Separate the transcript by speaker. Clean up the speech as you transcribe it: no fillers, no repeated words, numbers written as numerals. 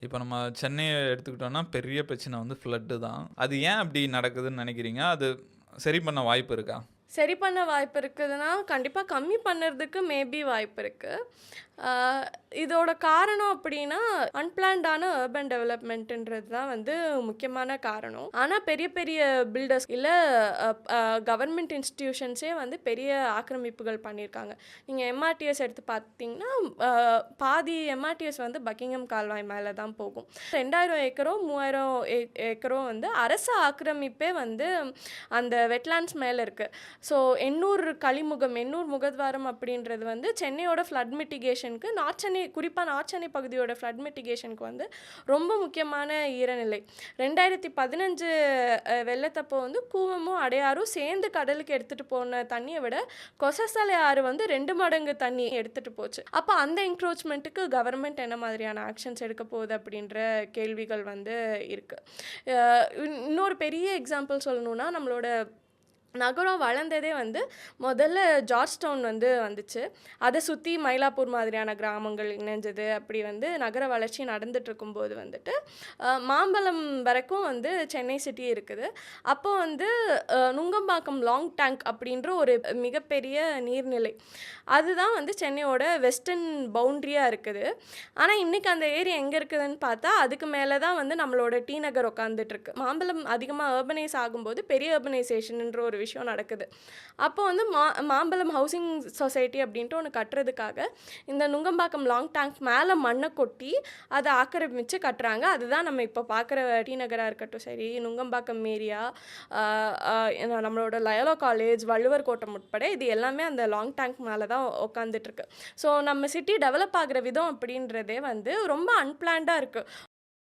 Speaker 1: இப்ப நம்ம சென்னைய எடுத்துக்கிட்டோம்னா, பெரிய பிரச்சனை வந்து ஃப்ளட்டு தான். அது ஏன் அப்படி நடக்குதுன்னு நெனைக்கிறீங்க? அது சரி பண்ண வாய்ப்பு இருக்கா?
Speaker 2: சரி பண்ண வாய்ப்பு இருக்குதுன்னா, கண்டிப்பா கம்மி பண்ணறதுக்கு மேபி வாய்ப்பு இருக்கு. ஆ இதோட காரணம் அப்படின்னா, அன்பிளான்டான அர்பன் டெவலப்மெண்ட்ன்றது தான் வந்து முக்கியமான காரணம். ஆனா பெரிய பெரிய பில்டர்ஸ் இல்ல கவர்மெண்ட் இன்ஸ்டிடியூஷன்ஸே வந்து பெரிய ஆக்கிரமிப்புகள் பண்ணியிருக்காங்க. நீங்க எம்ஆர்டிஎஸ் எடுத்து பார்த்தீங்கன்னா, அ பாதி எம்ஆர்டிஎஸ் வந்து பக்கிங்ஹாம் கால்வாய் மேல தான் போகும். 2000 ஏக்கரோ, 3000 ஏக்கரோ வந்து அரசு ஆக்கிரமிப்பே வந்து அந்த வெட்லாண்ட்ஸ் மேல இருக்கு. ஸோ எண்ணூர் கழிமுகம், எண்ணூர் முகத்வாரம் அப்படின்றது வந்து சென்னையோட ஃப்ளட் மிட்டிகேஷனுக்கு குறிப்பா நார்த் சென்னை பகுதியோட ஃப்ளட் மிட்டிகேஷனுக்கு வந்து ரொம்ப முக்கியமான ஈரநிலை. 2015 வெள்ளத்தப்போ வந்து கூவமும், அடையாரும் சேர்ந்து கடலுக்கு எடுத்துட்டு போன தண்ணிய விட, கொசஸ்தலை ஆறு வந்து 2 மடங்கு தண்ணி எடுத்துட்டு போச்சு. அப்ப அந்த என்க்ரோச்மென்ட்க்கு கவர்மெண்ட் என்ன மாதிரியான ஆக்ஷன்ஸ் எடுக்க போகுது அப்படின்ற கேள்விகள் வந்து இருக்கு. அ இன்னொரு பெரிய எக்ஸாம்பிள் சொல்லணும்னா, நம்மளோட நகரம் வளர்ந்ததே வந்து முதல்ல ஜார்ஜ் டவுன் வந்து வந்துச்சு. அத சுத்தி மயிலாப்பூர் மாதிரியான கிராமங்கள் இணைஞ்சது. அப்படி வந்து நகர வளர்ச்சி நடந்துட்டு இருக்கும்போது வந்துட்டு, மாம்பலம் வரைக்கும் வந்து சென்னை சிட்டி இருக்குது. அப்போ வந்து நுங்கம்பாக்கம் லாங் டேங்க் அப்படின்ற ஒரு மிகப்பெரிய நீர்நிலை. அதுதான் வந்து சென்னையோட வெஸ்டர்ன் பவுண்ட்ரியா இருக்குது. ஆனா, இன்னைக்கு அந்த ஏரி எங்க இருக்குதுன்னு பார்த்தா, அதுக்கு மேல தான் வந்து நம்மளோட டி நகர் உட்காந்துட்டுருக்கு. மாம்பலம் அதிகமா அர்பனைஸ் ஆகும்போது, பெரிய அர்பனைசேஷன்ன்ற ஒரு விஷயம் நடக்குது. அப்போ வந்து மாம்பலம் ஹவுசிங் சொசைட்டி அப்படின்ட்டு ஒண்ணு கட்டுறதுக்காக, இந்த நுங்கம்பாக்கம் லாங் டேங்க் மேல மண்ண கொட்டி, அத ஆக்கிரமிச்சு கட்டுறாங்க. அதுதான் நம்ம இப்போ பார்க்குற டி நகரா இருக்கட்டும் சரி, நுங்கம்பாக்கம் ஏரியா, அ அ நம்மளோட லயோலா காலேஜ், வள்ளுவர் கோட்டம் உட்பட இது எல்லாமே அந்த லாங் டேங்க் மேல தான் உட்காந்துட்டுருக்கு. ஸோ நம்ம சிட்டி டெவலப் ஆகுற விதம் அப்படின்றதே வந்து ரொம்ப அன்பிளான்டா இருக்கு.